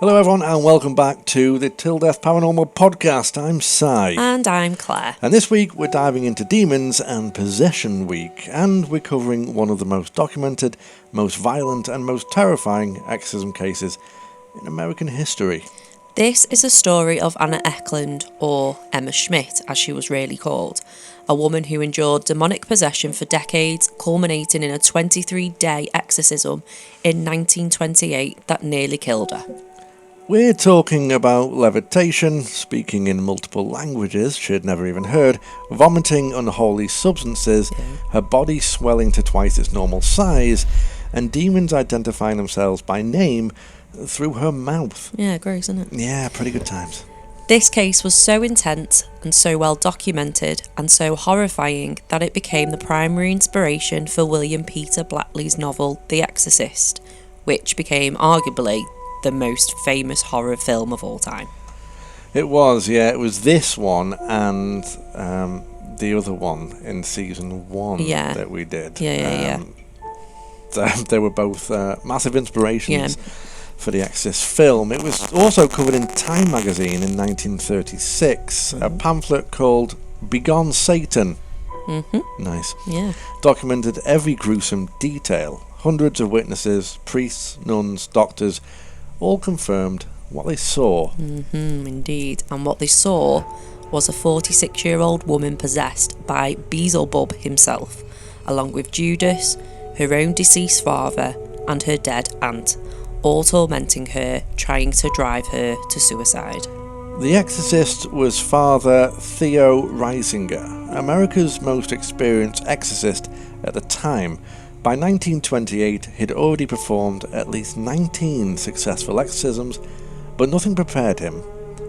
Hello everyone and welcome back to the Till Death Paranormal podcast. I'm Si. And I'm Claire. And this week we're diving into Demons and Possession Week, and we're covering one of the most documented, most violent and most terrifying exorcism cases in American history. This is a story of Anna Ecklund, or Emma Schmidt as she was really called, a woman who endured demonic possession for decades, culminating in a 23-day exorcism in 1928 that nearly killed her. We're talking about levitation, speaking in multiple languages she'd never even heard, vomiting unholy substances, her body swelling to twice its normal size, and demons identifying themselves by name through her mouth. Yeah, gross, isn't it? Yeah, pretty good times. This case was so intense and so well documented and so horrifying that it became the primary inspiration for William Peter Blatty's novel The Exorcist, which became arguably the most famous horror film of all time. It was, yeah. It was this one and the other one in season 1 that we did. Yeah. They were both massive inspirations for the Exorcist film. It was also covered in Time magazine in 1936, a pamphlet called Begone Satan. Nice. Yeah. Documented every gruesome detail. Hundreds of witnesses, priests, nuns, doctors, all confirmed what they saw. Indeed. And what they saw was a 46-year-old woman possessed by Beelzebub himself, along with Judas, her own deceased father, and her dead aunt, all tormenting her, trying to drive her to suicide. The exorcist was Father Theo Reisinger, America's most experienced exorcist at the time. By 1928, he'd already performed at least 19 successful exorcisms, but nothing prepared him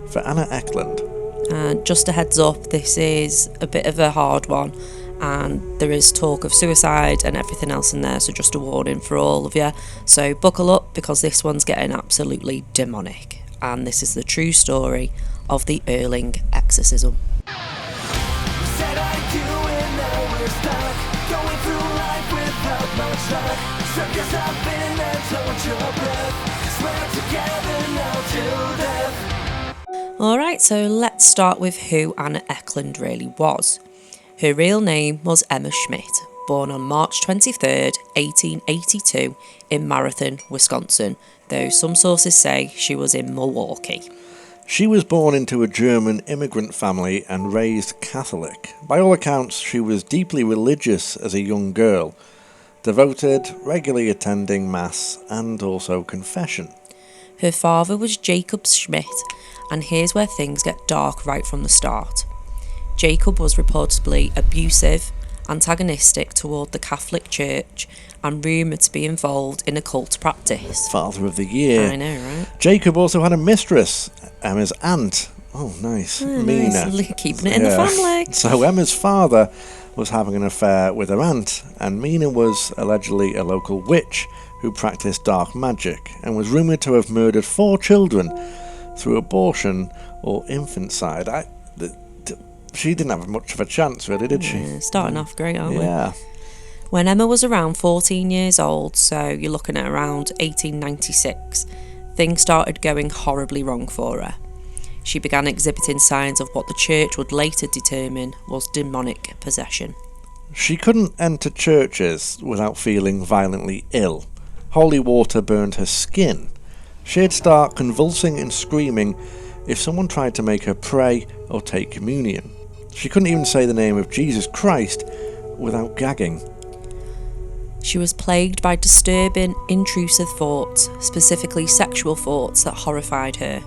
for Anna Ecklund. And just a heads up, this is a bit of a hard one, and there is talk of suicide and everything else in there, so just a warning for all of you. So buckle up, because this one's getting absolutely demonic, and this is the true story of the Erling exorcism. Alright, so let's start with who Anna Ecklund really was. Her real name was Emma Schmidt, born on March 23rd, 1882 in Marathon, Wisconsin, though some sources say she was in Milwaukee. She was born into a German immigrant family and raised Catholic. By all accounts, she was deeply religious as a young girl, devoted, regularly attending Mass and also confession. Her father was Jacob Schmidt, and here's where things get dark right from the start. Jacob was reportedly abusive, antagonistic toward the Catholic Church, and rumoured to be involved in occult practice. Father of the Year. I know, right? Jacob also had a mistress, Emma's aunt. Oh, nice. Mina. Nice. Keeping it in the family. So Emma's father was having an affair with her aunt, and Mina was allegedly a local witch who practiced dark magic and was rumoured to have murdered 4 children through abortion or infanticide. She didn't have much of a chance, really, did she? Yeah, starting off great, aren't we? Yeah. When Emma was around 14 years old, so you're looking at around 1896, things started going horribly wrong for her. She began exhibiting signs of what the church would later determine was demonic possession. She couldn't enter churches without feeling violently ill. Holy water burned her skin. She'd start convulsing and screaming if someone tried to make her pray or take communion. She couldn't even say the name of Jesus Christ without gagging. She was plagued by disturbing, intrusive thoughts, specifically sexual thoughts that horrified her.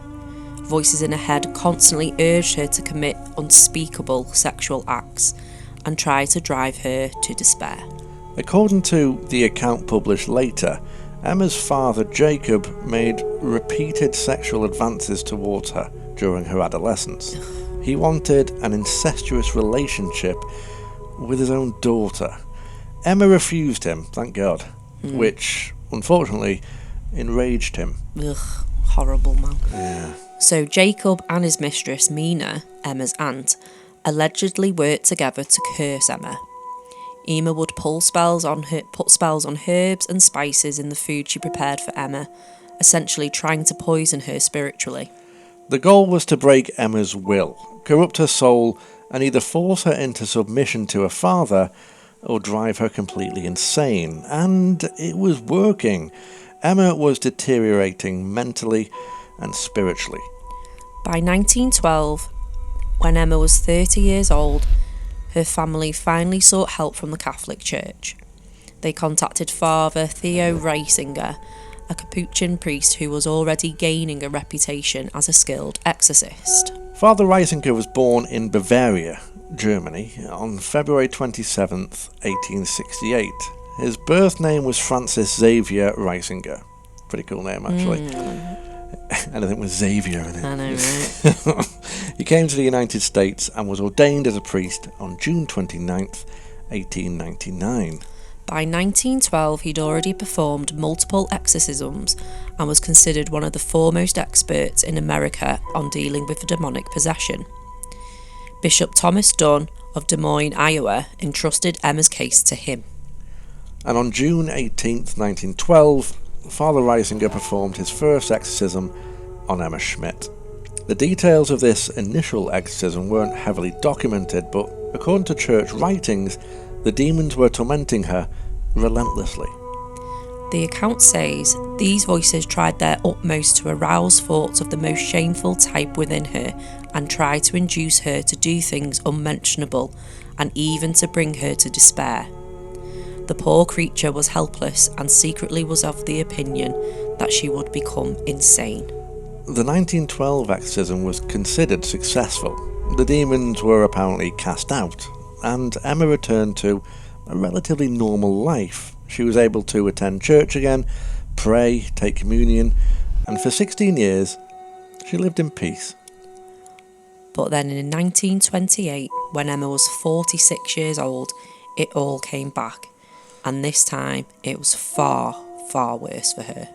Voices in her head constantly urged her to commit unspeakable sexual acts and try to drive her to despair. According to the account published later, Emma's father Jacob made repeated sexual advances towards her during her adolescence. He wanted an incestuous relationship with his own daughter. Emma refused him, thank God, which, unfortunately, enraged him. Ugh, horrible man. Yeah. So Jacob and his mistress, Mina, Emma's aunt, allegedly worked together to curse Emma. Emma would put spells on herbs and spices in the food she prepared for Emma, essentially trying to poison her spiritually. The goal was to break Emma's will, corrupt her soul, and either force her into submission to her father or drive her completely insane. And it was working. Emma was deteriorating mentally and spiritually. By 1912, when Emma was 30 years old, her family finally sought help from the Catholic Church. They contacted Father Theo Reisinger, a Capuchin priest who was already gaining a reputation as a skilled exorcist. Father Reisinger was born in Bavaria, Germany, on February 27th, 1868. His birth name was Francis Xavier Reisinger. Pretty cool name, actually. Anything with Xavier in it. I know, right? He came to the United States and was ordained as a priest on June 29th, 1899. By 1912, he'd already performed multiple exorcisms and was considered one of the foremost experts in America on dealing with demonic possession. Bishop Thomas Dunn of Des Moines, Iowa, entrusted Emma's case to him. And on June 18th, 1912, Father Reisinger performed his first exorcism on Emma Schmidt. The details of this initial exorcism weren't heavily documented, but according to church writings, the demons were tormenting her relentlessly. The account says these voices tried their utmost to arouse thoughts of the most shameful type within her and tried to induce her to do things unmentionable and even to bring her to despair. The poor creature was helpless and secretly was of the opinion that she would become insane. The 1912 exorcism was considered successful. The demons were apparently cast out, and Emma returned to a relatively normal life. She was able to attend church again, pray, take communion, and for 16 years she lived in peace. But then in 1928, when Emma was 46 years old, it all came back, and this time it was far, far worse for her.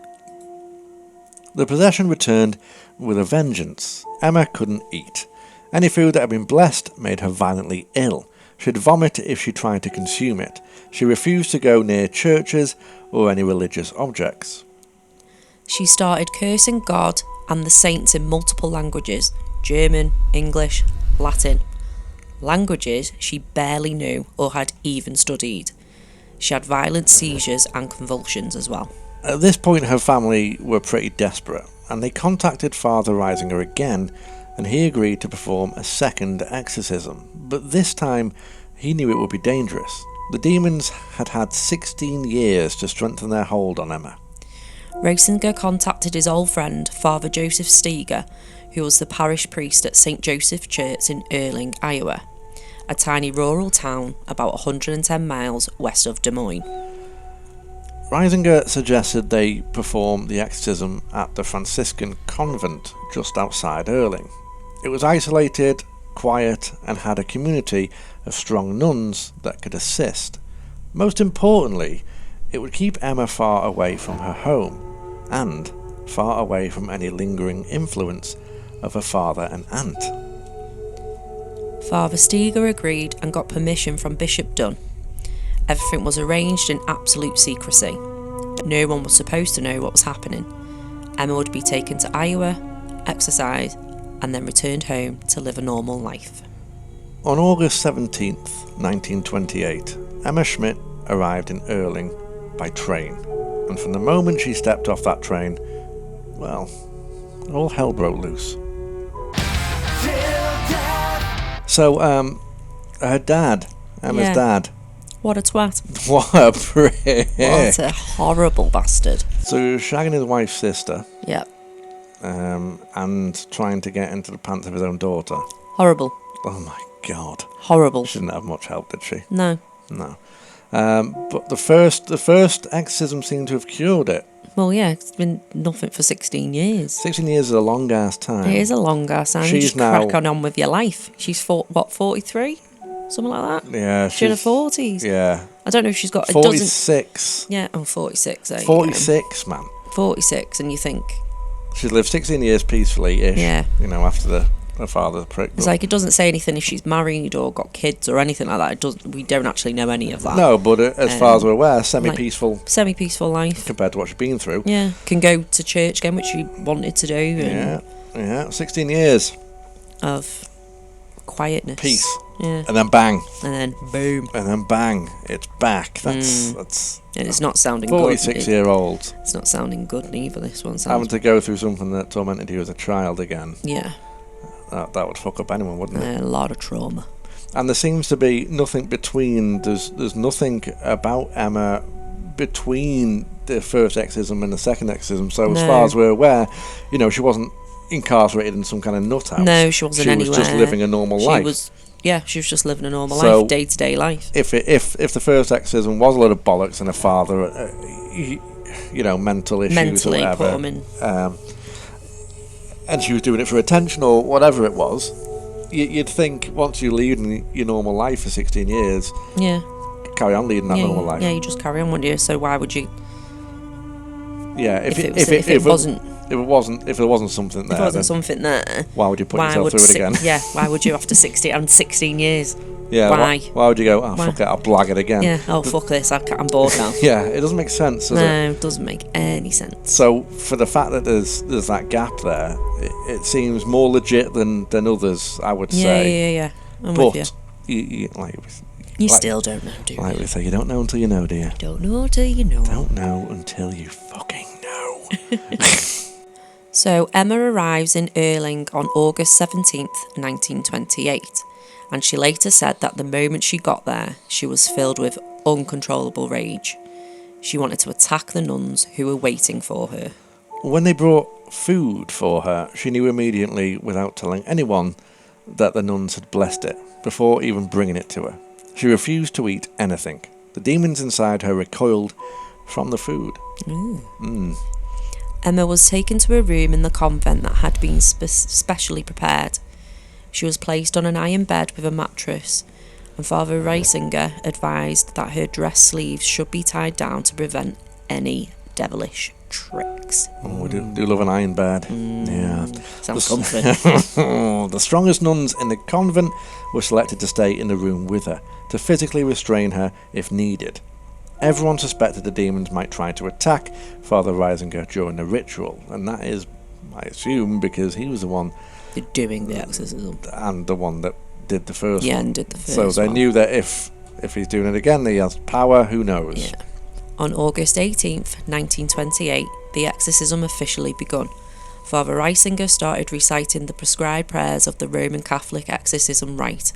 The possession returned with a vengeance. Emma couldn't eat. Any food that had been blessed made her violently ill. She'd vomit if she tried to consume it. She refused to go near churches or any religious objects. She started cursing God and the saints in multiple languages: German, English, Latin. Languages she barely knew or had even studied. She had violent seizures and convulsions as well. At this point, her family were pretty desperate, and they contacted Father Reisinger again, and he agreed to perform a second exorcism. But this time, he knew it would be dangerous. The demons had had 16 years to strengthen their hold on Emma. Reisinger contacted his old friend, Father Joseph Steger, who was the parish priest at St. Joseph Church in Erling, Iowa, a tiny rural town about 110 miles west of Des Moines. Reisinger suggested they perform the exorcism at the Franciscan convent just outside Erling. It was isolated, quiet, and had a community of strong nuns that could assist. Most importantly, it would keep Emma far away from her home, and far away from any lingering influence of her father and aunt. Father Steger agreed and got permission from Bishop Dunn. Everything was arranged in absolute secrecy. No one was supposed to know what was happening. Emma would be taken to Iowa, exorcised, and then returned home to live a normal life. On August 17th, 1928, Emma Schmidt arrived in Erling by train, and from the moment she stepped off that train, well, all hell broke loose. So, her dad, Emma's dad. What a twat. What a prick. What a horrible bastard. So, he was shagging his wife's sister. Yep. And trying to get into the pants of his own daughter. Horrible. Oh my god. Horrible. She didn't have much help, did she? No. No. But the first exorcism seemed to have cured it. Well, yeah, it's been nothing for 16 years. 16 years is a long ass time. It is a long ass time. You She's just now- crack on with your life. She's 43? Something like that? Yeah, She's in her 40s. Yeah. I don't know if she's got... It doesn't, 46. yeah, 46. There you 46, man. go. 46, and you think... She's lived 16 years peacefully-ish. Yeah. You know, after her father's a prick. It's like, it doesn't say anything if she's married or got kids or anything like that. We don't actually know any of that. No, but as far as we're aware, semi-peaceful life compared to what she's been through. Yeah, can go to church again, which she wanted to do. And yeah, 16 years of quietness, peace, yeah, and then bang, and then boom, and then bang, it's back. That's and it's not sounding 46-year-old. It's not sounding good neither. This one sounds having to go through something that tormented you as a child again. Yeah, that would fuck up anyone, wouldn't it? A lot of trauma. And there seems to be nothing between. There's nothing about Emma between the first exorcism and the second exorcism. So as far as we're aware, she wasn't incarcerated in some kind of nut house. No, she wasn't anywhere. She was just living a normal life. She was just living a normal life, day-to-day life. If the first exorcism was a load of bollocks and a father, mental issues or whatever, put 'em in. And she was doing it for attention or whatever it was, you'd think once you lead your normal life for 16 years, carry on leading that normal life. Yeah, you just carry on, wouldn't you? So why would you? Yeah, if there wasn't something there, why would you put yourself through it again? Yeah, why would you after 16 years? Yeah, why would you go, fuck it, I'll blag it again? Yeah, fuck this, I'm bored now. Yeah, it doesn't make sense, does it? No, it doesn't make any sense. So, for the fact that there's that gap there, it seems more legit than others, I would say. Yeah. I'm with you. You still don't know, do you? Like we say, you don't know until you know, do you? Don't know until you know. Don't know until you fucking know. So, Emma arrives in Erling on August 17th, 1928. And she later said that the moment she got there, she was filled with uncontrollable rage. She wanted to attack the nuns who were waiting for her. When they brought food for her, she knew immediately, without telling anyone, that the nuns had blessed it, before even bringing it to her. She refused to eat anything. The demons inside her recoiled from the food. Emma was taken to a room in the convent that had been specially prepared. She was placed on an iron bed with a mattress, and Father Reisinger advised that her dress sleeves should be tied down to prevent any devilish tricks. Oh, we do love an iron bed. Yeah. Sounds comfy. The strongest nuns in the convent were selected to stay in the room with her, to physically restrain her if needed. Everyone suspected the demons might try to attack Father Reisinger during the ritual, and that is, I assume, because he was the one doing the exorcism and the one that did the first one. Yeah, and did the first one. So they knew that if he's doing it again, he has power. Who knows? Yeah. On August 18th, 1928, the exorcism officially begun. Father Reisinger started reciting the prescribed prayers of the Roman Catholic exorcism rite,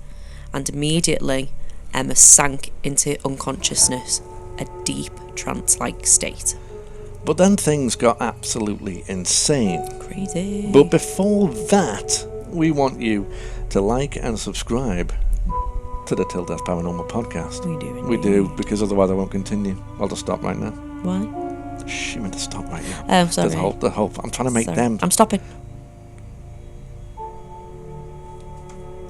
and immediately Emma sank into unconsciousness, a deep trance-like state. But then things got absolutely insane. Crazy. But before that, we want you to like and subscribe to the Till Death Paranormal podcast. We do. We do, because otherwise I won't continue. I'll just stop right now. Why? Shh, you meant to stop right now. Oh, sorry. The whole, I'm trying to make them. I'm stopping.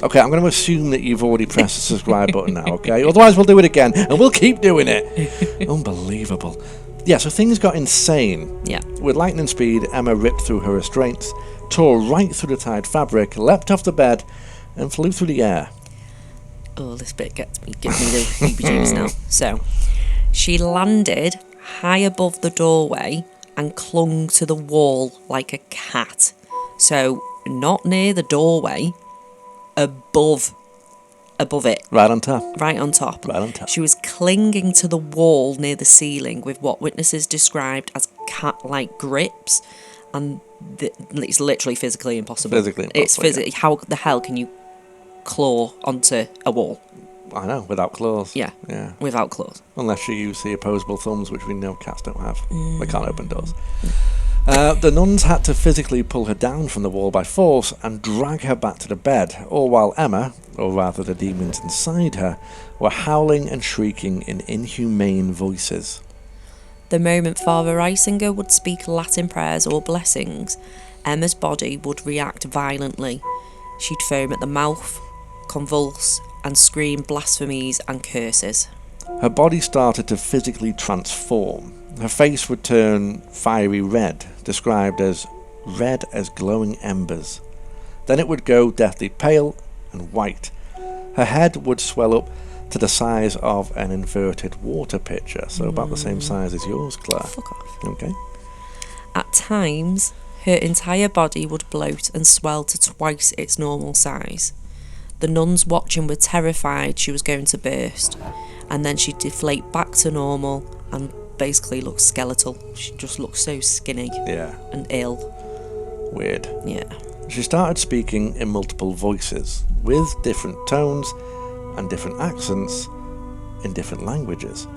Okay, I'm going to assume that you've already pressed the subscribe button now, okay? Otherwise we'll do it again, and we'll keep doing it. Unbelievable. Yeah, so things got insane. Yeah. With lightning speed, Emma ripped through her restraints, tore right through the tied fabric, leapt off the bed, and flew through the air. Oh, this bit gives me the heebie-jeebies now. So, she landed high above the doorway and clung to the wall like a cat. So, not near the doorway, above it. Right on top. Right on top. Right on top. She was clinging to the wall near the ceiling with what witnesses described as cat-like grips, and it's literally physically impossible. It's physically. Yeah. How the hell can you claw onto a wall? I know, without claws. Yeah. Without claws. Unless you use the opposable thumbs, which we know cats don't have. They can't open doors. The nuns had to physically pull her down from the wall by force and drag her back to the bed, all while Emma, or rather the demons inside her, were howling and shrieking in inhumane voices. The moment Father Reisinger would speak Latin prayers or blessings, Emma's body would react violently. She'd foam at the mouth, convulse, and scream blasphemies and curses. Her body started to physically transform. Her face would turn fiery red, described as red as glowing embers. Then it would go deathly pale and white. Her head would swell up to the size of an inverted water pitcher, so about the same size as yours, Claire. Fuck off. Okay. At times, her entire body would bloat and swell to twice its normal size. The nuns watching were terrified she was going to burst, and then she'd deflate back to normal and basically look skeletal. She just looked so skinny and ill. Weird. Yeah. She started speaking in multiple voices, with different tones and different accents in different languages.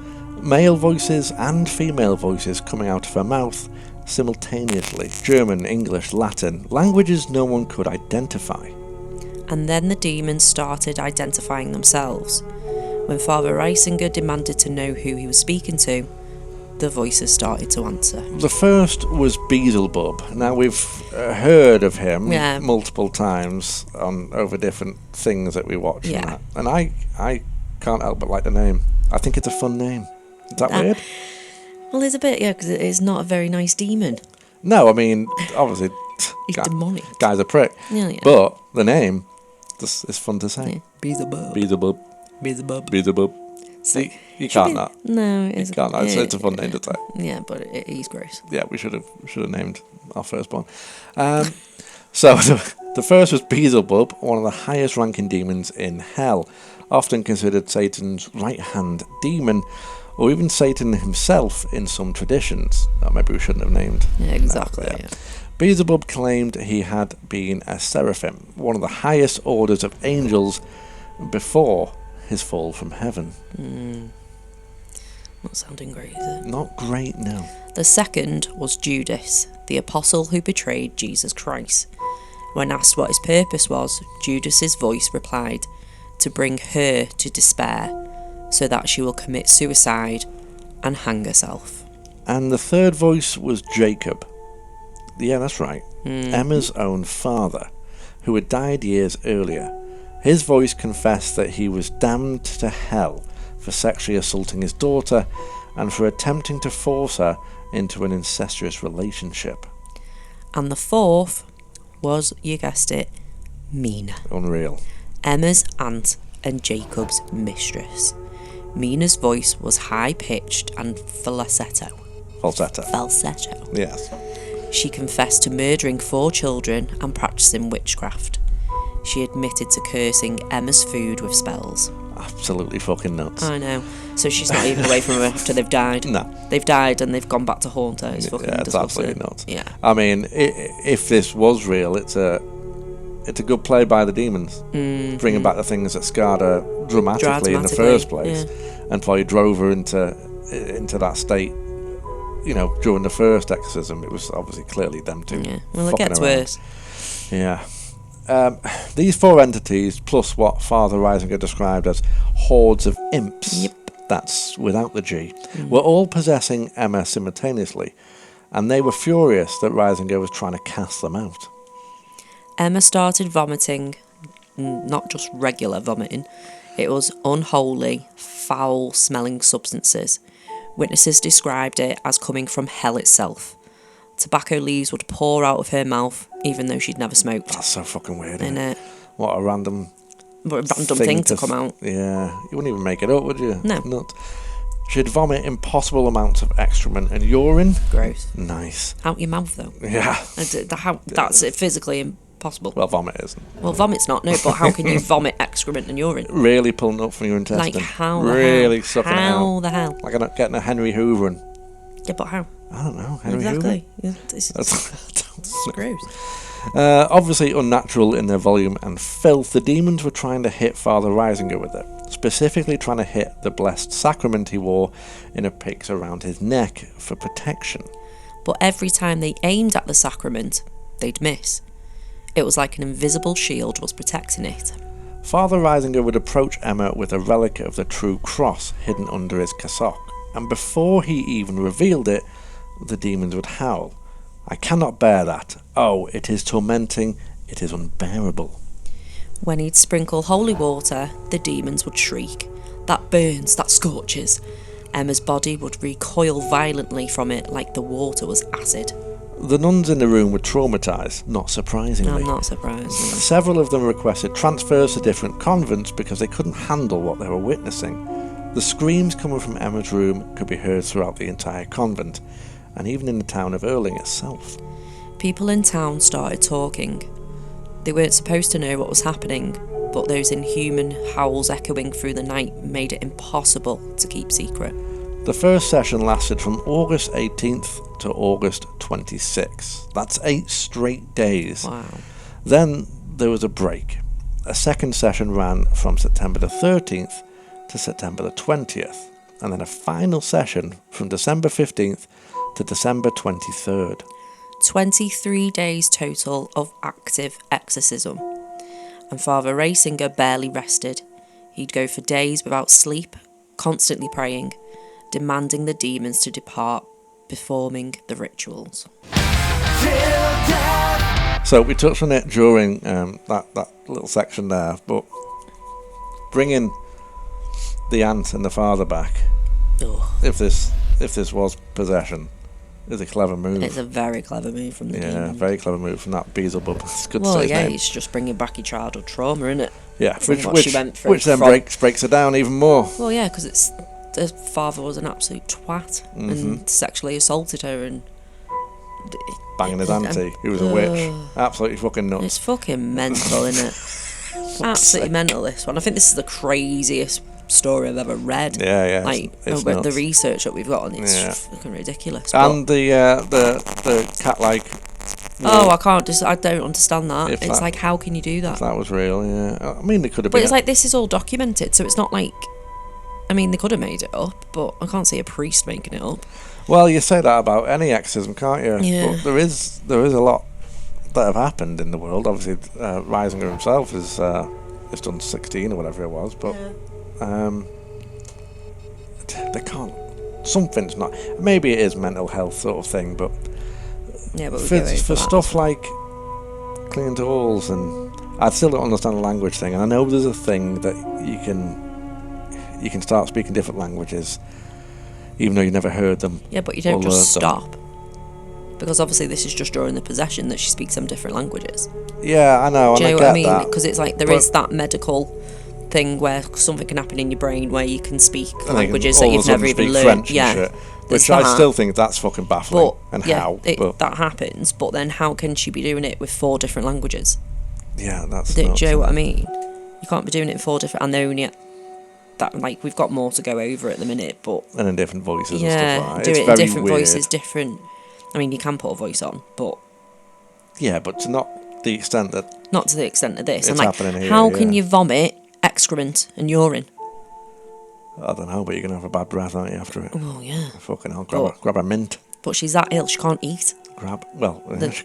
Male voices and female voices coming out of her mouth simultaneously. German, English, Latin, languages no one could identify. And then the demons started identifying themselves. When Father Reisinger demanded to know who he was speaking to, the voices started to answer. The first was Beelzebub. Now, we've heard of him multiple times over different things that we watch. Yeah. And I can't help but like the name. I think it's a fun name. Is that weird? Well, it's a bit, because it's not a very nice demon. No, I mean, obviously... He's demonic. Guy's a prick. Yeah. But the name is fun to say. Yeah. Beelzebub. Beelzebub. Beelzebub. Beelzebub. See, you can't not. No, you can't not. It's a fun name to say. Yeah, but he's gross. Yeah, we should have named our firstborn. So the first was Beelzebub, one of the highest ranking demons in hell, often considered Satan's right-hand demon, or even Satan himself in some traditions. That maybe we shouldn't have named. Yeah, exactly. No, yeah. Beelzebub claimed he had been a seraphim, one of the highest orders of angels before his fall from heaven. Not sounding great, is it? Not great, no. The second was Judas, the apostle who betrayed Jesus Christ. When asked what his purpose was, Judas's voice replied, to bring her to despair, so that she will commit suicide and hang herself. And the third voice was Jacob. Yeah, that's right. Emma's own father, who had died years earlier. His voice confessed that he was damned to hell for sexually assaulting his daughter and for attempting to force her into an incestuous relationship. And the fourth was, you guessed it, Mina. Unreal. Emma's aunt and Jacob's mistress. Mina's voice was high-pitched and falsetto. Yes. She confessed to murdering 4 children and practicing witchcraft. She admitted to cursing Emma's food with spells. Absolutely fucking nuts. I know. So she's not even away from her after they've died. No. They've died and they've gone back to haunt her. It's fucking it's absolutely nuts. Yeah. I mean, if this was real, it's a good play by the demons. Bringing back the things that scarred her dramatically in the first place. Yeah. And probably drove her into that state, during the first exorcism. It was obviously clearly them two. Yeah. Well, it gets worse. Yeah. These 4 entities, plus what Father Reisinger described as hordes of imps, that's without the G, were all possessing Emma simultaneously, and they were furious that Reisinger was trying to cast them out. Emma started vomiting, not just regular vomiting. It was unholy, foul-smelling substances. Witnesses described it as coming from hell itself. Tobacco leaves would pour out of her mouth, even though she'd never smoked. That's so fucking weird, isn't it? What a random thing to come out. Yeah, you wouldn't even make it up, would you? No. Not. She'd vomit impossible amounts of excrement and urine. Gross. Nice. Out your mouth, though. Yeah. That's physically impossible. Well, vomit isn't. Well, vomit's not, no, but how can you vomit excrement and urine? Really pulling up from your intestine. Like, how really the hell? sucking it out. How the hell? Like getting a Henry Hoover and... Yeah, but how? I don't know. Henry exactly. Hoover? It's gross. Obviously unnatural in their volume and filth, the demons were trying to hit Father Reisinger with it, specifically trying to hit the blessed sacrament he wore in a pyx around his neck for protection. But every time they aimed at the sacrament, they'd miss. It was like an invisible shield was protecting it. Father Reisinger would approach Emma with a relic of the true cross hidden under his cassock, and before he even revealed it, the demons would howl. I cannot bear that. Oh, it is tormenting. It is unbearable. When he'd sprinkle holy water, the demons would shriek. That burns, that scorches. Emma's body would recoil violently from it like the water was acid. The nuns in the room were traumatised, not surprisingly. I'm not surprised. Several of them requested transfers to different convents because they couldn't handle what they were witnessing. The screams coming from Emma's room could be heard throughout the entire convent, and even in the town of Erling itself. People in town started talking. They weren't supposed to know what was happening, but those inhuman howls echoing through the night made it impossible to keep secret. The first session lasted from August 18th to August 26th. That's 8 straight days. Wow. Then there was a break. A second session ran from September the 13th to September the 20th, and then a final session from December 15th to December 23rd. 23 days total of active exorcism. And Father Raysinger barely rested. He'd go for days without sleep, constantly praying, demanding the demons to depart, performing the rituals. So we touched on it during that little section there, but bringing the aunt and the father back, if this was possession, is a clever move. It's a very clever move from the demon. Very clever move from that Beelzebub. It's good to Well, say his yeah, name. he's just bringing back your childhood trauma, isn't it? Yeah, From what she went through which then from- breaks her down even more. Well, yeah, because the father was an absolute twat and sexually assaulted her and Banging his auntie, who was a witch. Absolutely fucking nuts. It's fucking mental, isn't it? Absolutely mental, this one. I think this is the craziest story I've ever read. Yeah. Like, it's the nuts. research that we've got on it's fucking ridiculous. And the cat-like. I don't understand that. If It's that- like, how can you do that? That was real, yeah. I mean, they could have But been. it's like, this is all documented, so it's not like... I mean, they could have made it up, but I can't see a priest making it up. Well, you say that about any exorcism, can't you? Yeah. But there is a lot that have happened in the world. Obviously, Reisinger himself is done 16 or whatever it was, but they can't. Something's not. Maybe it is mental health sort of thing, but Yeah, but for stuff like clinging to walls, and I still don't understand the language thing. And I know there's a thing that you can start speaking different languages, even though you never heard them. Yeah, but you don't or just learned them. stop. Because obviously this is just during the possession that she speaks some different languages. Yeah, I know. Do you know and what I I mean? get that. Because it's like there is that medical thing where something can happen in your brain where you can speak languages that all of a you've sudden never even speak learned. French Yeah, and shit, there's which I that. still think that's fucking baffling. But and yeah, how? But that happens. But then how can she be doing it with 4 different languages? yeah, that's. Do nuts, you know what I isn't it? mean? You can't be doing it in 4 different. And they're only that, like, we've got more to go over at the minute, but And in different voices yeah, and stuff like that. do It's it in very different weird. voices, different. I mean, you can put a voice on, but Yeah, but to not the extent that not to the extent of this. It's and like, happening here, how can yeah. you vomit excrement and urine? I don't know, but you're gonna have a bad breath, aren't you, after it? Oh yeah. Fucking hell, But- grab a mint. But she's that ill, she can't eat. She can't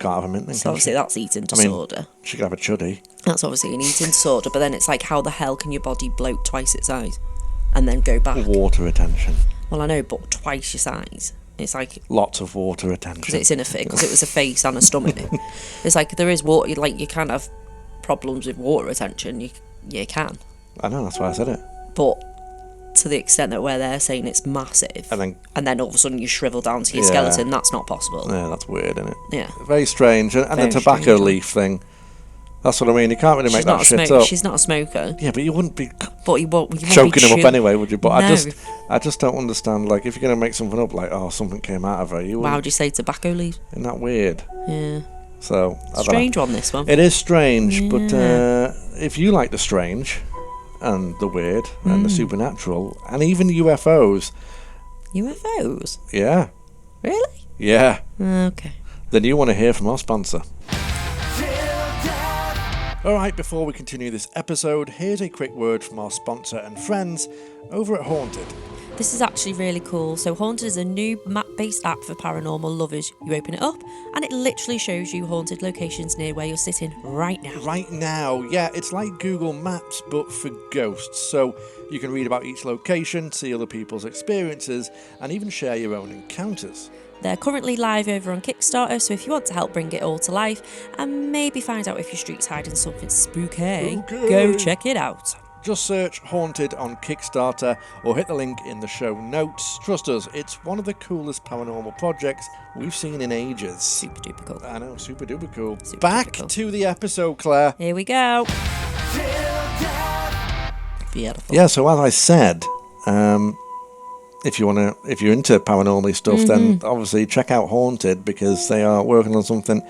have a mint then, So can obviously she? that's eating I mean, disorder. she could have a chuddy. That's obviously an eating disorder. But then it's like, how the hell can your body bloat twice its size and then go back? Water retention. Well, I know, but twice your size. It's like, Lots of water retention. because it's in a fit, because it was a face and a stomach. It's like, there is water, like, you can have problems with water retention. You can. I know, that's why I said it. But to the extent that where they're saying it's massive, And then all of a sudden you shrivel down to your Yeah. skeleton, that's not possible. yeah, that's weird, isn't it? Yeah. Very strange. And Very the tobacco strange, leaf thing. That's what I mean. You can't really make that shit up. She's not a smoker. Yeah, but you wouldn't be But you won't choking be him up anyway, would you? But No. I just don't understand. Like, if you're gonna make something up, like, oh, something came out of her, you Why wouldn't. would you say tobacco leaves? Isn't that weird? Yeah. So I don't know. Strange one, this one. It is strange, but Yeah. if you like the strange and the weird and the supernatural and even UFOs, UFOs? yeah, Really? Okay. then you want to hear from our sponsor. Alright, before we continue this episode, here's a quick word from our sponsor and friends over at Haunted. This is actually really cool. So Haunted is a new map-based app for paranormal lovers. You open it up and it literally shows you haunted locations near where you're sitting right now. Right now, yeah, it's like Google Maps but for ghosts. So you can read about each location, see other people's experiences, and even share your own encounters. They're currently live over on Kickstarter, so if you want to help bring it all to life and maybe find out if your street's hiding something spooky, Okay. go check it out. Just search Haunted on Kickstarter or hit the link in the show notes. Trust us, it's one of the coolest paranormal projects we've seen in ages. Super duper cool. I know, super duper cool. Super Back duper cool. to the episode, Claire. Here we go. Beautiful. Yeah, so as I said, if you're into paranormal stuff, then obviously check out Haunted, because they are working on something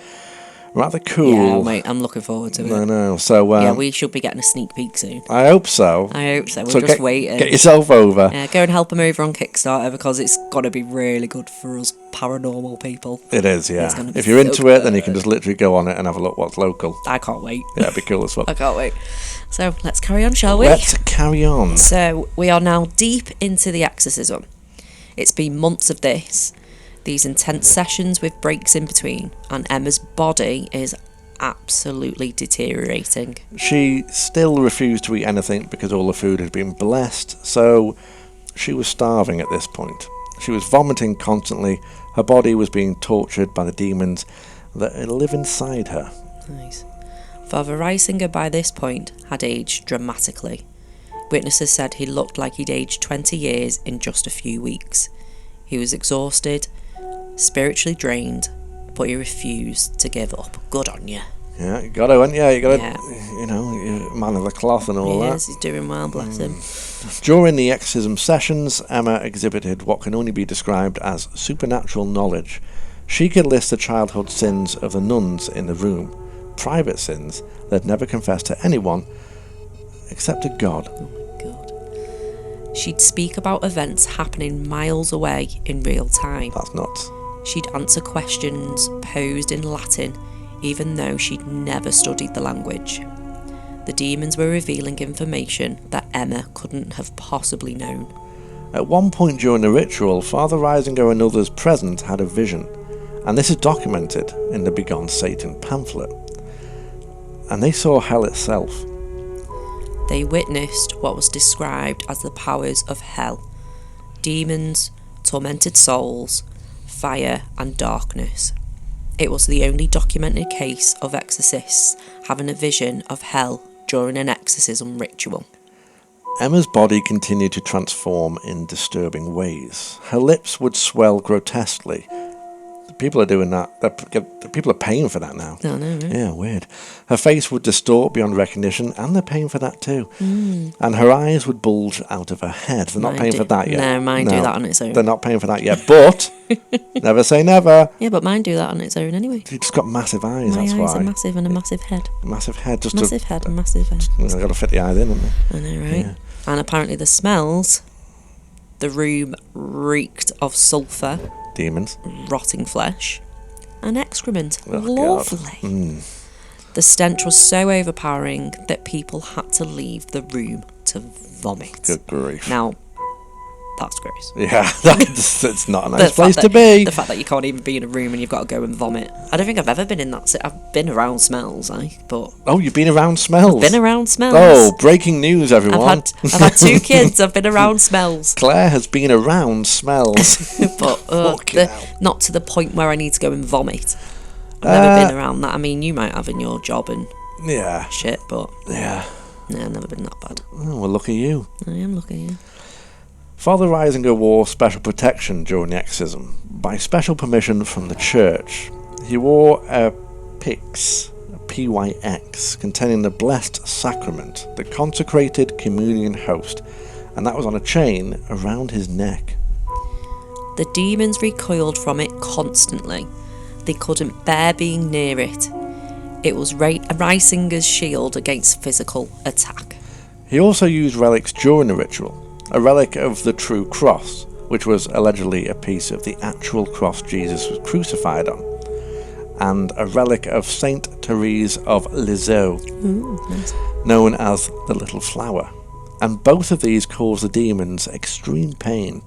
rather cool. Yeah, mate, I'm looking forward to it. I know. So yeah, we should be getting a sneak peek soon. I hope so. We're just waiting. Get yourself over. Yeah, go and help them over on Kickstarter, because it's got to be really good for us paranormal people. It is, yeah. It's If you're into it, then you can just literally go on it and have a look what's local. I can't wait. Yeah, it'd be cool as well. I can't wait. So let's carry on, shall we? Let's carry on. So we are now deep into the exorcism. It's been months of this, these intense sessions with breaks in between, and Emma's body is absolutely deteriorating. She still refused to eat anything because all the food had been blessed, so she was starving at this point. She was vomiting constantly. Her body was being tortured by the demons that live inside her. Nice. Father Reisinger by this point had aged dramatically. Witnesses said he looked like he'd aged 20 years in just a few weeks. He was exhausted, spiritually drained, but he refused to give up. Good on you. Yeah, you got to, haven't you? You got to, you know, you're a man of the cloth and all that. Yes, he's doing well, bless him. During the exorcism sessions, Emma exhibited what can only be described as supernatural knowledge. She could list the childhood sins of the nuns in the room, private sins they'd never confessed to anyone except to God. Oh my God. She'd speak about events happening miles away in real time. That's nuts. She'd answer questions posed in Latin, even though she'd never studied the language. The demons were revealing information that Emma couldn't have possibly known. At one point during the ritual, Father Reisinger and others present had a vision, and this is documented in the Begone Satan pamphlet. And they saw hell itself. They witnessed what was described as the powers of hell: demons, tormented souls, fire and darkness. It was the only documented case of exorcists having a vision of hell during an exorcism ritual. Emma's body continued to transform in disturbing ways. Her lips would swell grotesquely. People are doing that. People are paying for that now. Oh, no, right? Yeah, weird. Her face would distort beyond recognition, and they're paying for that too. And her eyes would bulge out of her head. They're not paying for that yet. No, mine do that on its own. They're not paying for that yet, but never say never. Yeah, but mine do that on its own anyway. You've just got massive eyes, My that's eyes why. are massive and a massive head. Massive head. Just Massive head and massive head. They've got to fit the eyes in, haven't they? I know, right? Yeah. And apparently the smells, the room reeked of sulphur, Demons. rotting flesh, and excrement. Oh, Lovely. The stench was so overpowering that people had to leave the room to vomit. Good grief. Now, that's gross. Yeah, it's not a nice place to be. The fact that you can't even be in a room and you've got to go and vomit. I don't think I've ever been in that. I've been around smells, but... Oh, you've been around smells? Been around smells. Oh, breaking news, everyone. I've had 2 kids. I've been around smells. Claire has been around smells. But not to the point where I need to go and vomit. I've never been around that. I mean, you might have in your job and shit, but... Yeah. No, I've never been that bad. Oh, well, look at you. I am lucky, yeah. Father Reisinger wore special protection during the exorcism, by special permission from the church. He wore a pyx, a PYX, containing the blessed sacrament, the consecrated communion host, and that was on a chain around his neck. The demons recoiled from it constantly. They couldn't bear being near it. It was Reisinger's shield against physical attack. He also used relics during the ritual. A relic of the true cross, which was allegedly a piece of the actual cross Jesus was crucified on, and a relic of Saint Therese of Lisieux, Nice. known as the Little Flower, and both of these caused the demons extreme pain.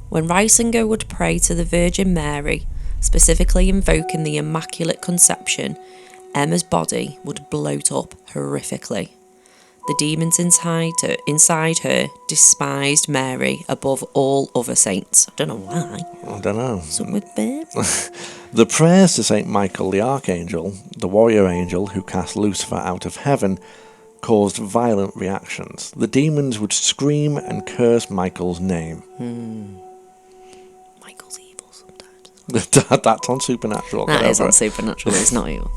When Reisinger would pray to the Virgin Mary, specifically invoking the Immaculate Conception, Emma's body would bloat up horrifically. The demons inside her despised Mary above all other saints. I don't know why. I don't know. Something with babes. The prayers to Saint Michael the Archangel, the warrior angel who cast Lucifer out of heaven, caused violent reactions. The demons would scream and curse Michael's name. Michael's evil sometimes. That's on Supernatural. That is on Supernatural, it's not evil.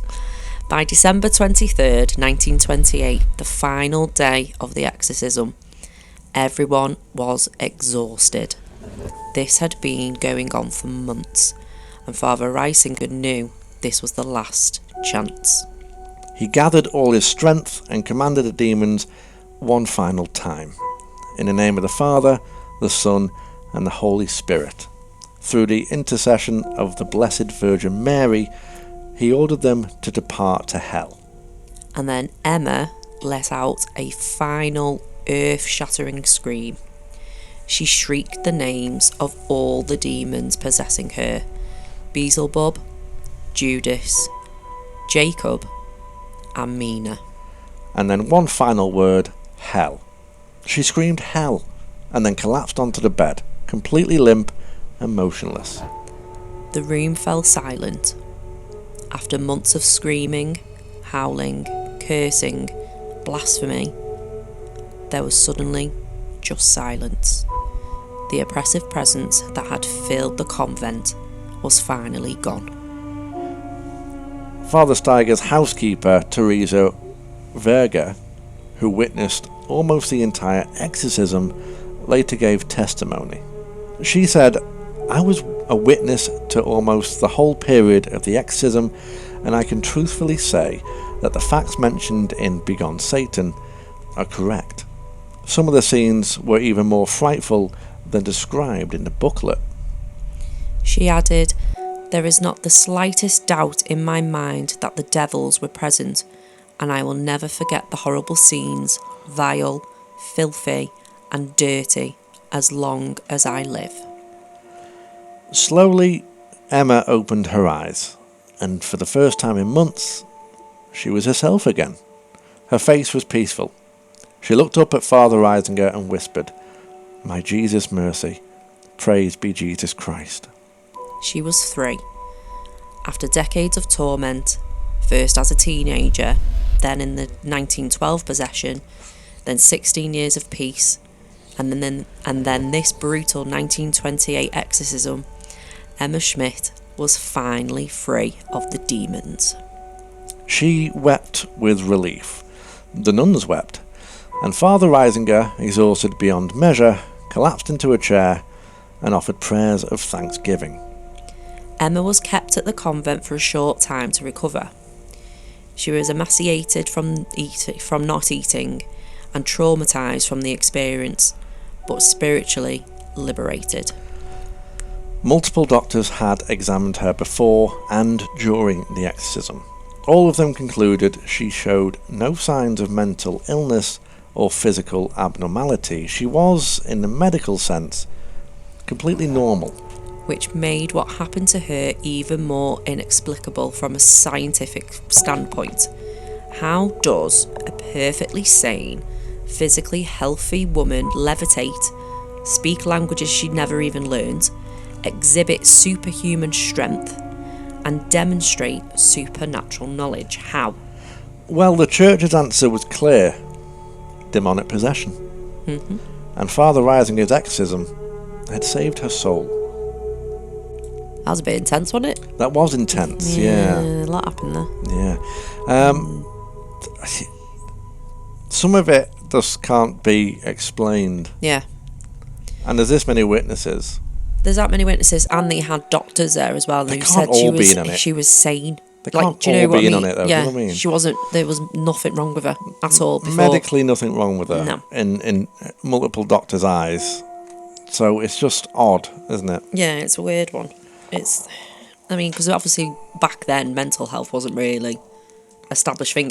By December 23rd, 1928, the final day of the exorcism, everyone was exhausted. This had been going on for months, and Father Reisinger knew this was the last chance. He gathered all his strength and commanded the demons one final time. In the name of the Father, the Son, and the Holy Spirit. Through the intercession of the Blessed Virgin Mary, he ordered them to depart to hell. And then Emma let out a final earth-shattering scream. She shrieked the names of all the demons possessing her: Beelzebub, Judas, Jacob, and Mina. And then one final word: hell. She screamed hell, and then collapsed onto the bed, completely limp and motionless. The room fell silent. After months of screaming, howling, cursing, blasphemy, there was suddenly just silence. The oppressive presence that had filled the convent was finally gone. Father Steiger's housekeeper, Teresa Verga, who witnessed almost the entire exorcism, later gave testimony. She said, "I was a witness to almost the whole period of the exorcism, and I can truthfully say that the facts mentioned in Begone Satan are correct. Some of the scenes were even more frightful than described in the booklet." She added, "There is not the slightest doubt in my mind that the devils were present, and I will never forget the horrible scenes, vile, filthy, and dirty, as long as I live." Slowly, Emma opened her eyes, and for the first time in months, she was herself again. Her face was peaceful. She looked up at Father Reisinger and whispered, "My Jesus mercy, praise be Jesus Christ." She was 3. After decades of torment, first as a teenager, then in the 1912 possession, then 16 years of peace, and then this brutal 1928 exorcism, Emma Schmidt was finally free of the demons. She wept with relief. The nuns wept, and Father Reisinger, exhausted beyond measure, collapsed into a chair and offered prayers of thanksgiving. Emma was kept at the convent for a short time to recover. She was emaciated from not eating and traumatised from the experience, but spiritually liberated. Multiple doctors had examined her before and during the exorcism. All of them concluded she showed no signs of mental illness or physical abnormality. She was, in the medical sense, completely normal. Which made what happened to her even more inexplicable from a scientific standpoint. How does a perfectly sane, physically healthy woman levitate, speak languages she'd never even learned, exhibit superhuman strength, and demonstrate supernatural knowledge? How? Well, the church's answer was clear: demonic possession. And Father Reisinger's exorcism had saved her soul. That was a bit intense, wasn't it? That was intense, yeah. A lot happened there. Yeah. Some of it just can't be explained. Yeah. And there's this many witnesses. There's that many witnesses, and they had doctors there as well. They who can't said she all was, be in on it. she was sane. They can't do you know all what be I in mean? on it, though. Yeah, Do you know what I mean? she wasn't. There was nothing wrong with her at all before. Medically, nothing wrong with her. No. In multiple doctors' eyes. So it's just odd, isn't it? Yeah, it's a weird one. Because obviously back then mental health wasn't really established thing.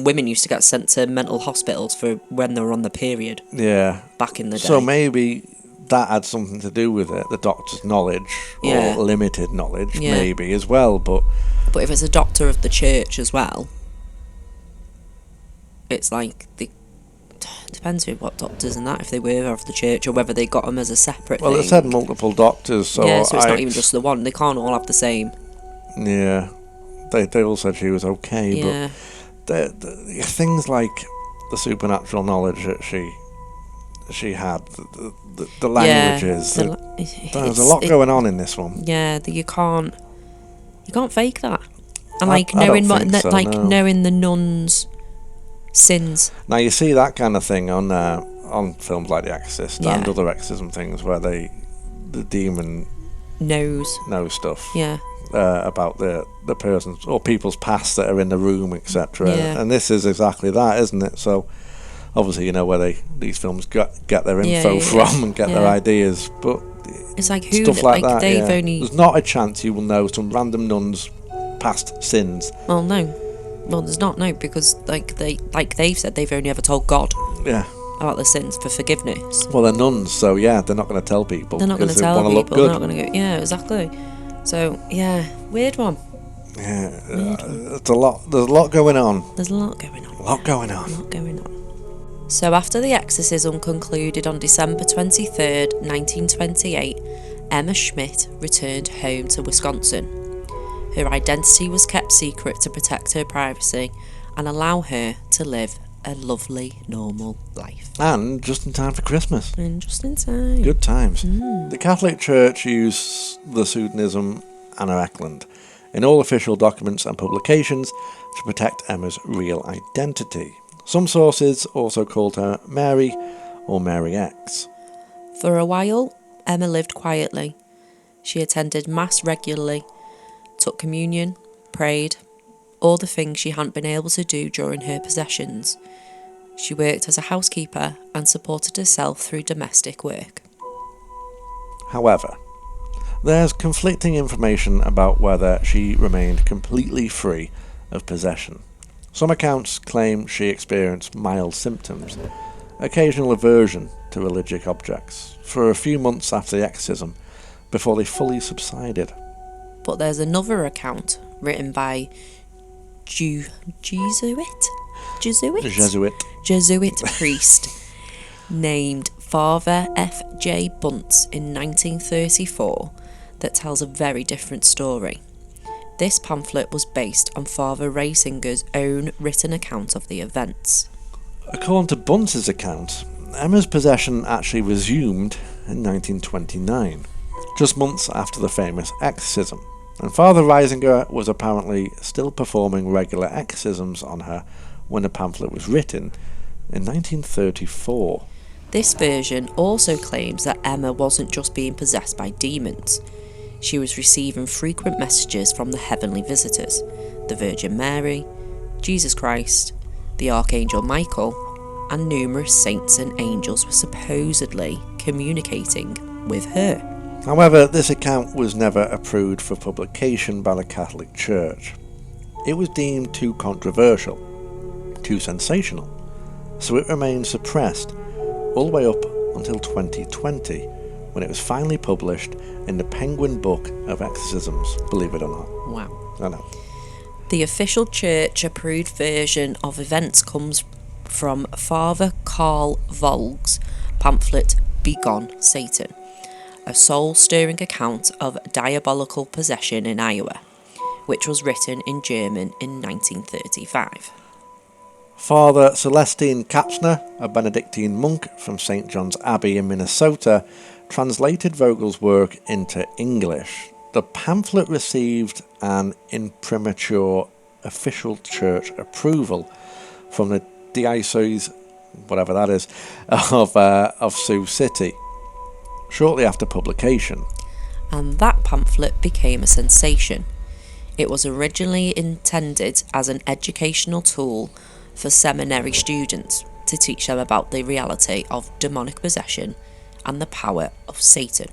Women used to get sent to mental hospitals for when they were on the period. Yeah. Back in the day. So maybe that had something to do with it, the doctor's knowledge, Yeah. or limited knowledge, Yeah. maybe, as well, but if it's a doctor of the church as well, it's like depends what doctors and that, if they were of the church or whether they got them as a separate well, thing. it said multiple doctors, so yeah, so it's not even just the one. They can't all have the same. Yeah, they all said she was okay, Yeah. the things like the supernatural knowledge that she had, the languages. There's a lot going on in this one. Yeah, you can't fake that. And I knowing don't think so, no. knowing the nuns' sins. Now you see that kind of thing on films like The Exorcist and other exorcism things where the demon knows stuff. Yeah. About the person's or people's past that are in the room, etc. Yeah. And this is exactly that, isn't it? So obviously you know where these films get their info from and get their ideas, but it's like stuff like that. They've only... There's not a chance you will know some random nun's past sins. Well, no. Well, there's not, no, because they've said they've only ever told God. Yeah. About their sins for forgiveness. Well, they're nuns, so they're not going to tell people. They're not going to tell people. Look good. They're not going to go. Yeah, exactly. So weird one. Yeah, there's a lot going on. There's a lot going on. So after the exorcism concluded on December 23rd, 1928, Emma Schmidt returned home to Wisconsin. Her identity was kept secret to protect her privacy and allow her to live a lovely, normal life. And just in time for Christmas. And just in time. Good times. The Catholic Church used the pseudonym Anna Ecklund in all official documents and publications to protect Emma's real identity. Some sources also called her Mary or Mary X. For a while, Emma lived quietly. She attended Mass regularly, took communion, prayed, all the things she hadn't been able to do during her possessions. She worked as a housekeeper and supported herself through domestic work. However, there's conflicting information about whether she remained completely free of possession. Some accounts claim she experienced mild symptoms, occasional aversion to religious objects, for a few months after the exorcism, before they fully subsided. But there's another account written by Jesuit priest named Father F.J. Bunce in 1934 that tells a very different story. This pamphlet was based on Father Raisinger's own written account of the events. According to Bunce's account, Emma's possession actually resumed in 1929, just months after the famous exorcism, and Father Reisinger was apparently still performing regular exorcisms on her when the pamphlet was written in 1934. This version also claims that Emma wasn't just being possessed by demons. She was receiving frequent messages from the heavenly visitors, the Virgin Mary, Jesus Christ, the Archangel Michael, and numerous saints and angels were supposedly communicating with her. However, this account was never approved for publication by the Catholic Church. It was deemed too controversial, too sensational, so it remained suppressed all the way up until 2020, when it was finally published in the Penguin Book of Exorcisms, believe it or not. Wow. I know. The official church-approved version of events comes from Father Carl Volg's pamphlet Begone Satan, a soul-stirring account of diabolical possession in Iowa, which was written in German in 1935. Father Celestine Kapsner, a Benedictine monk from St. John's Abbey in Minnesota, translated Vogel's work into English. The pamphlet received an imprimatur official church approval from the Diocese, whatever that is, of Sioux City, shortly after publication. And that pamphlet became a sensation. It was originally intended as an educational tool for seminary students to teach them about the reality of demonic possession and the power of Satan.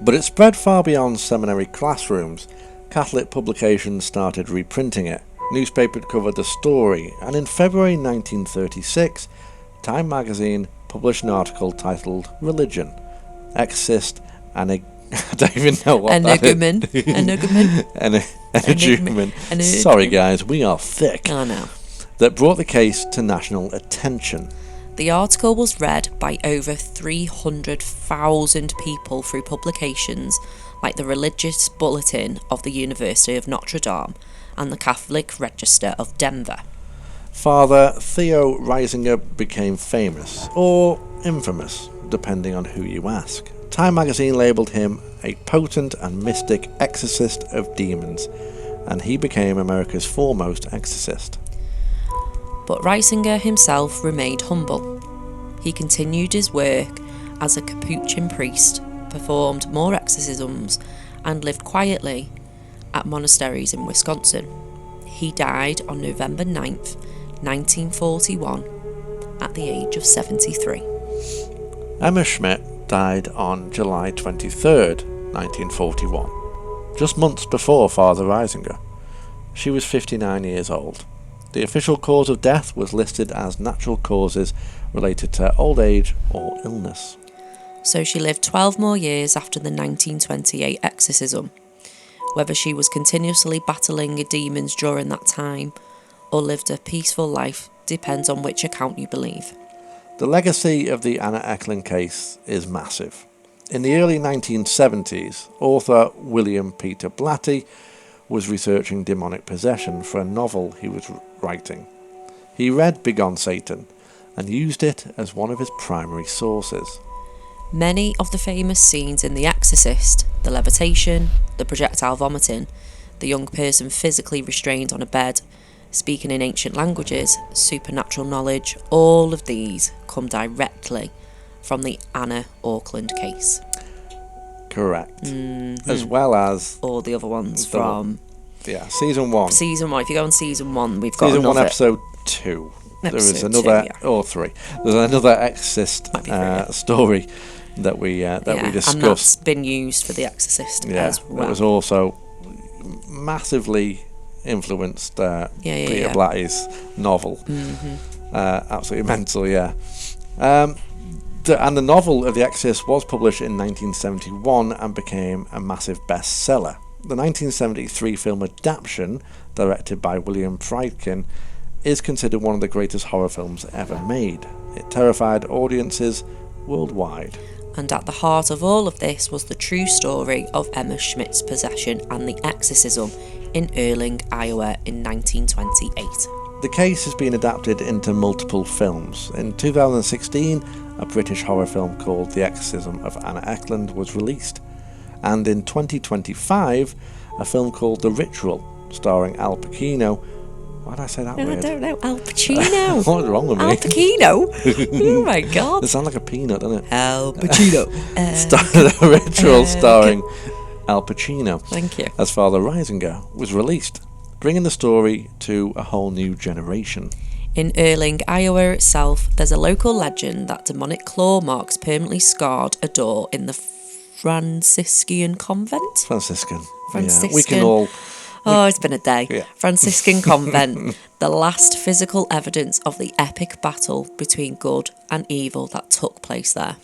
But it spread far beyond seminary classrooms. Catholic publications started reprinting it. Newspapers covered the story, and in February 1936, Time magazine published an article titled Religion, Exorcist, and I don't even know what Energumen. Energumen. Sorry guys, we are thick. I know. That brought the case to national attention. The article was read by over 300,000 people through publications like the Religious Bulletin of the University of Notre Dame and the Catholic Register of Denver. Father Theo Reisinger became famous, or infamous, depending on who you ask. Time magazine labelled him a potent and mystic exorcist of demons, and he became America's foremost exorcist. But Reisinger himself remained humble. He continued his work as a Capuchin priest, performed more exorcisms, and lived quietly at monasteries in Wisconsin. He died on November 9th, 1941, at the age of 73. Emma Schmidt died on July 23rd, 1941, just months before Father Reisinger. She was 59 years old. The official cause of death was listed as natural causes related to old age or illness. So she lived 12 more years after the 1928 exorcism. Whether she was continuously battling demons during that time or lived a peaceful life depends on which account you believe. The legacy of the Anna Ecklund case is massive. In the early 1970s, author William Peter Blatty was researching demonic possession for a novel he was writing. He read Begone Satan and used it as one of his primary sources. Many of the famous scenes in The Exorcist, the levitation, the projectile vomiting, the young person physically restrained on a bed, speaking in ancient languages, supernatural knowledge, all of these come directly from the Anna Ecklund case. Correct. As well as all the other ones from... Yeah, season 1. Season 1. If you go on season 1, we've got season 1, another... episode 2. There is Episode another... 2, yeah. Or 3. There's another Exorcist story that we discussed. And that's been used for The Exorcist as well. It was also massively influenced Peter Blatty's novel. Absolutely mental, yeah. And the novel of The Exorcist was published in 1971 and became a massive bestseller. The 1973 film adaptation, directed by William Friedkin, is considered one of the greatest horror films ever made. It terrified audiences worldwide. And at the heart of all of this was the true story of Emma Schmidt's possession and the exorcism in Erling, Iowa in 1928. The case has been adapted into multiple films. In 2016, a British horror film called The Exorcism of Anna Ecklund was released. And in 2025, a film called The Ritual, starring Al Pacino. Why did I say that weird? I don't know. Al Pacino. What's wrong with me? Al Pacino? Oh my god. It sounds like a peanut, doesn't it? Al Pacino. The Ritual starring Al Pacino. Thank you. As Father Reisinger was released, bringing the story to a whole new generation. In Erling, Iowa itself, there's a local legend that demonic claw marks permanently scarred a door in the Franciscan convent? Franciscan. Franciscan. Yeah, we can all... Oh, it's been a day. Yeah. Franciscan convent, the last physical evidence of the epic battle between good and evil that took place there.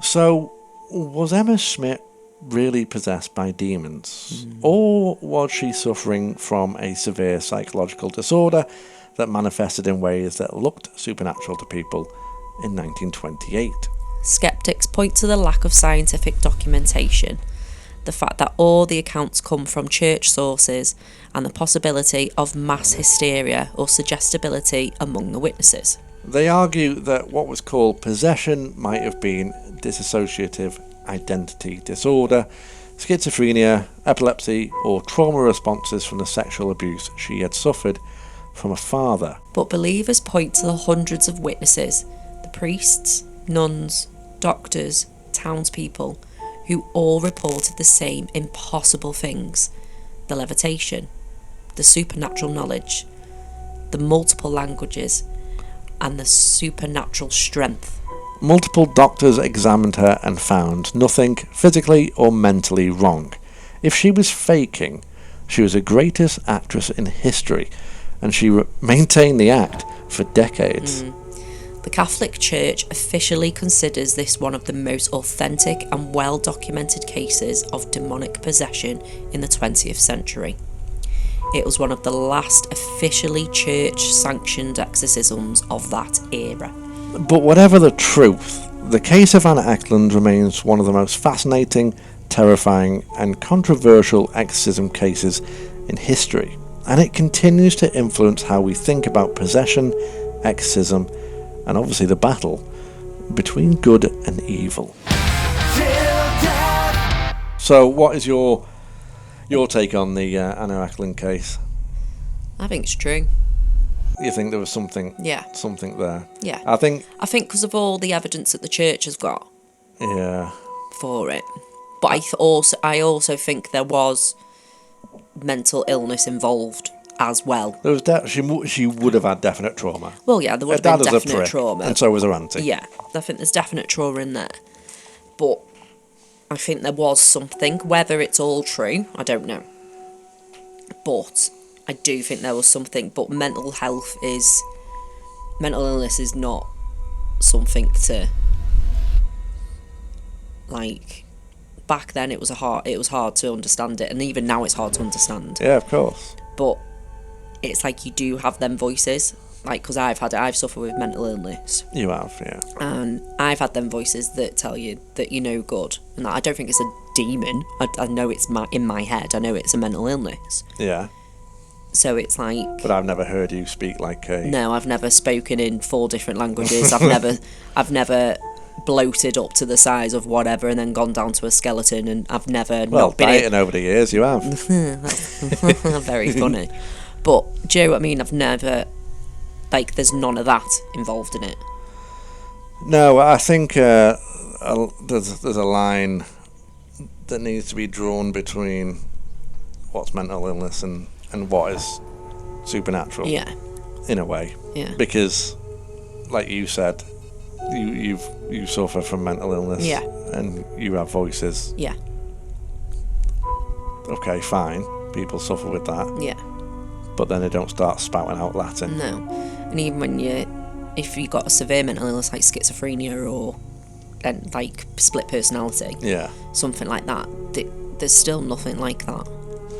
So, was Emma Schmidt really possessed by demons? Or was she suffering from a severe psychological disorder that manifested in ways that looked supernatural to people in 1928? Sceptics point to the lack of scientific documentation, the fact that all the accounts come from church sources, and the possibility of mass hysteria or suggestibility among the witnesses. They argue that what was called possession might have been dissociative identity disorder, schizophrenia, epilepsy, or trauma responses from the sexual abuse she had suffered from a father. But believers point to the hundreds of witnesses, the priests, nuns, doctors, townspeople, who all reported the same impossible things: the levitation, the supernatural knowledge, the multiple languages, and the supernatural strength. Multiple doctors examined her and found nothing physically or mentally wrong. If she was faking, she was the greatest actress in history, and she maintained the act for decades. The Catholic Church officially considers this one of the most authentic and well-documented cases of demonic possession in the 20th century. It was one of the last officially church-sanctioned exorcisms of that era. But whatever the truth, the case of Anna Ecklund remains one of the most fascinating, terrifying, and controversial exorcism cases in history. and it continues to influence how we think about possession, exorcism, and obviously the battle between good and evil. So what is your take on the Anna Ecklund case? I think it's true. You think there was something there? Yeah. I think because of all the evidence that the church has got for it. But I also think there was mental illness involved as well. There was she would have had definite trauma. Well, yeah, there would have been definite trauma. And so was her auntie. Yeah, I think there's definite trauma in there. But I think there was something. Whether it's all true, I don't know. But I do think there was something. But mental illness is not something to, like, back then it was hard to understand it, and even now it's hard to understand. Yeah, of course. But it's like you do have them voices, like, because I've suffered with mental illness. You have, yeah. And I've had them voices that tell you that you're no good, and I don't think it's a demon. I know it's in my head. I know it's a mental illness. Yeah. So it's like. But I've never heard you speak like a. No, I've never spoken in 4 different languages. I've never bloated up to the size of whatever and then gone down to a skeleton, and I've never not been dieting over the years. You have. Very funny. But do you know what I mean? I've never, like, there's none of that involved in it. No, I think there's a line that needs to be drawn between what's mental illness and what is supernatural. Yeah. In a way. Yeah. Because, like you said, you suffer from mental illness. Yeah. And you have voices. Yeah. Okay, fine. People suffer with that. Yeah. But then they don't start spouting out Latin. No. And even if you got a severe mental illness like schizophrenia or like split personality, something like that, there's still nothing like that.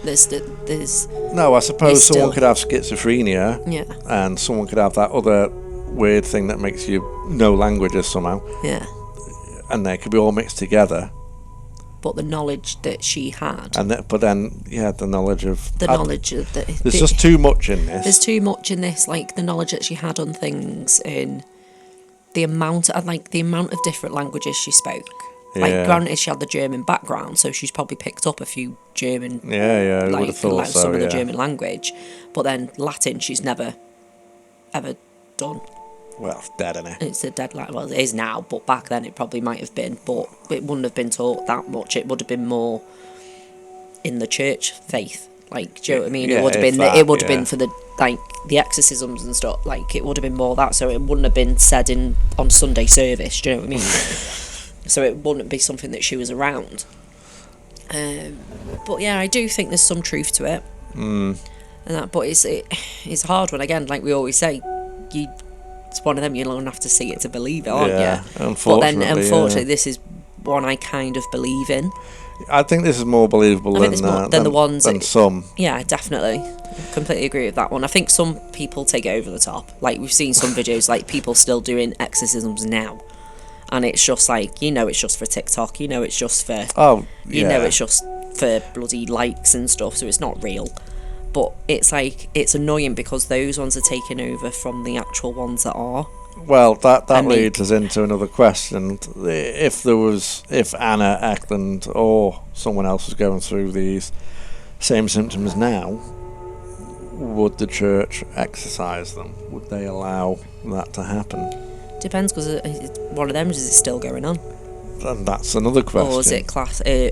There's no, I suppose someone could have schizophrenia, and someone could have that other weird thing that makes you know languages somehow, and they could be all mixed together. But the knowledge that she had, the knowledge of there's just too much in this. There's too much in this, like the knowledge that she had on things, and the amount of different languages she spoke. Like, granted, she had the German background, so she's probably picked up a few German. I would have thought so, some of the German language, but then Latin she's never, ever done. Well, it's dead, isn't it? It's a dead language. Well, it is now, but back then it probably might have been, but it wouldn't have been taught that much. It would have been more in the church faith. Like, do you know what I mean? Yeah, it would have been for the exorcisms and stuff. Like, it would have been more that, so it wouldn't have been said on Sunday service. Do you know what I mean? So it wouldn't be something that she was around. But yeah, I do think there's some truth to it. And that, but it's a hard one. Again, like we always say, it's one of them. You're going to have to see it to believe it, aren't you? Unfortunately, this is one I kind of believe in. I think this is more believable than the ones than some. Yeah, definitely. I completely agree with that one. I think some people take it over the top. Like, we've seen some videos, like people still doing exorcisms now. And it's just like, it's just for TikTok, it's just for... it's just for bloody likes and stuff, so it's not real. But it's like, it's annoying because those ones are taking over from the actual ones that are. Well, that leads us into another question. If Anna Ecklund or someone else was going through these same symptoms now, would the church exorcise them? Would they allow that to happen? Depends, because one of them is it still going on, and that's another question.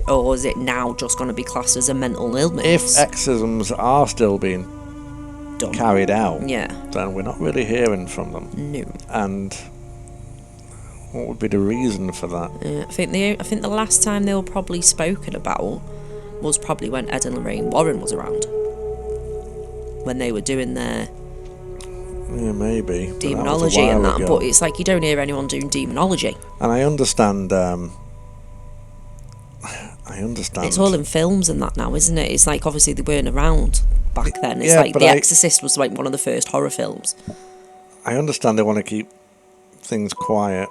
Or is it now just going to be classed as a mental illness? If exorcisms are still being carried out, then we're not really hearing from them. No. And what would be the reason for that? I think the last time they were probably spoken about was probably when Ed and Lorraine Warren was around, when they were doing their. Yeah, maybe. Demonology and that, but it's like you don't hear anyone doing demonology. And I understand. It's all in films and that now, isn't it? It's like, obviously they weren't around back then. It's like The Exorcist was like one of the first horror films. I understand they want to keep things quiet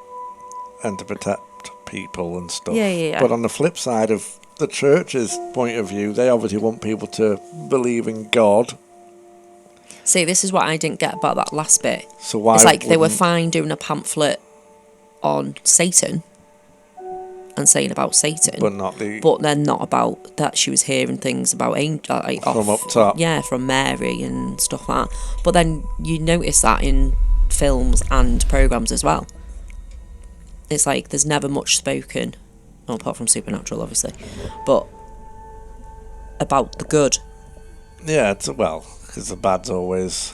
and to protect people and stuff. Yeah. But on the flip side of the church's point of view, they obviously want people to believe in God See, this is what I didn't get about that last bit. So why? It's like they were wouldn't- fine doing a pamphlet on Satan and saying about Satan, but not the but then not about that she was hearing things about angel from up top. Yeah, from Mary and stuff like that. But then you notice that in films and programs as well. It's like there's never much spoken, well, apart from Supernatural, obviously, but about the good. Yeah, because the bad's always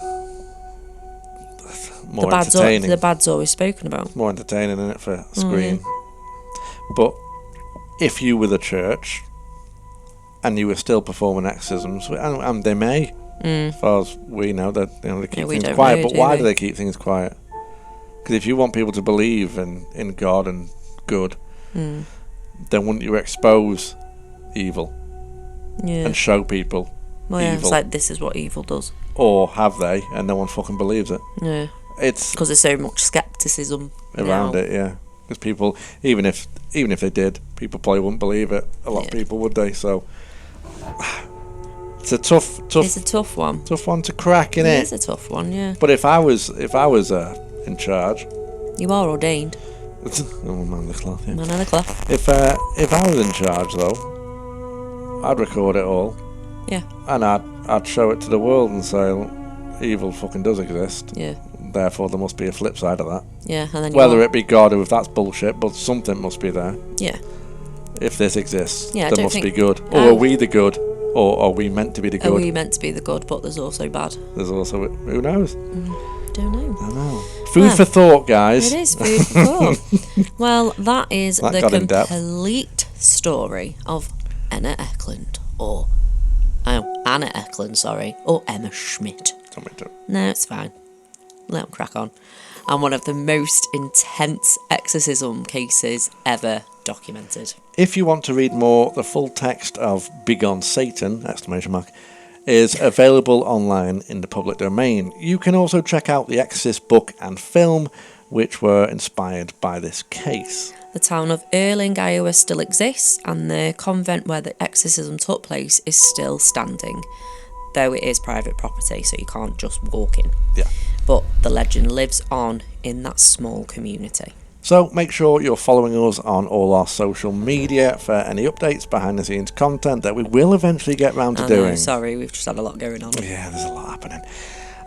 more entertaining. The bad's always spoken about. More entertaining, isn't it, for screen? But if you were the church and you were still performing exorcisms, and they may, as far as we know, that they keep things quiet. But why do they keep things quiet? Because if you want people to believe in God and good, then wouldn't you expose evil and show people Well, yeah, evil? it's like this is what evil does. Or have they, and no one fucking believes it? Yeah, It's because there's so much skepticism around now. it, yeah. Because people, even if they did, people probably wouldn't believe it. A lot of people, would they? So it's a tough. It's a tough one. Tough one to crack, innit? It is a tough one, yeah. But if I was in charge, You are ordained. oh man, the cloth. Yeah. Man of the cloth. If I was in charge though, I'd record it all. Yeah. And I'd show it to the world and say, "Look, evil fucking does exist. Yeah. Therefore, there must be a flip side of that. Yeah, and then Whether it be God or if that's bullshit, but something must be there. Yeah. If this exists, Yeah, I there don't must be think- good. Or are we the good? Or are we meant to be the good? Are we meant to be the good, but there's also bad? There's also, who knows? Don't know. I know. Food for thought, guys. It is food for thought. Well, that is That the got in depth. complete story of Anna Ecklund, Anna Ecklund, or Emma Schmidt. No, it's fine. Let them crack on. And one of the most intense exorcism cases ever documented. If you want to read more, the full text of Begone Satan, ! is available online in the public domain. You can also check out the Exorcist book and film, which were inspired by this case. The town of Erling, Iowa still exists, and the convent where the exorcism took place is still standing, though it is private property, so you can't just walk in. Yeah. But the legend lives on in that small community. So make sure you're following us on all our social media for any updates, behind the scenes content that we will eventually get round to doing. Sorry, we've just had a lot going on. Yeah, there's a lot happening.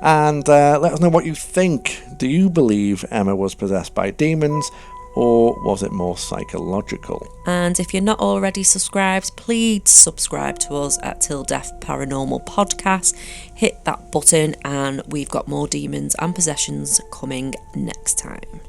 And let us know what you think. Do you believe Emma was possessed by demons, or was it more psychological? And if you're not already subscribed, please subscribe to us at Till Death Paranormal Podcast. Hit that button, and we've got more demons and possessions coming next time.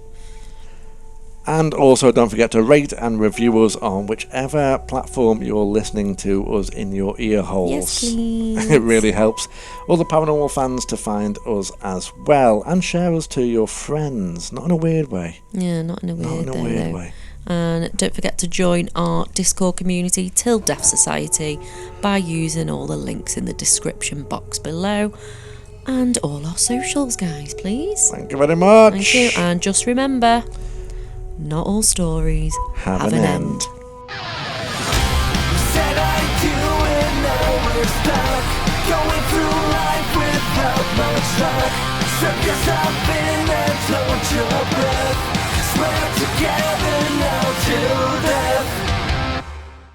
And also don't forget to rate and review us on whichever platform you're listening to us in your ear holes. Yes, please. It really helps other paranormal fans to find us as well, and share us to your friends. Not in a weird way. Yeah, not in a weird, way. And don't forget to join our Discord community, Till Death Society, by using all the links in the description box below. And all our socials, guys, please. Thank you very much. Thank you. And just remember, not all stories have an end. Said I do and now we're stuck, going through life without much luck. Strip yourself in and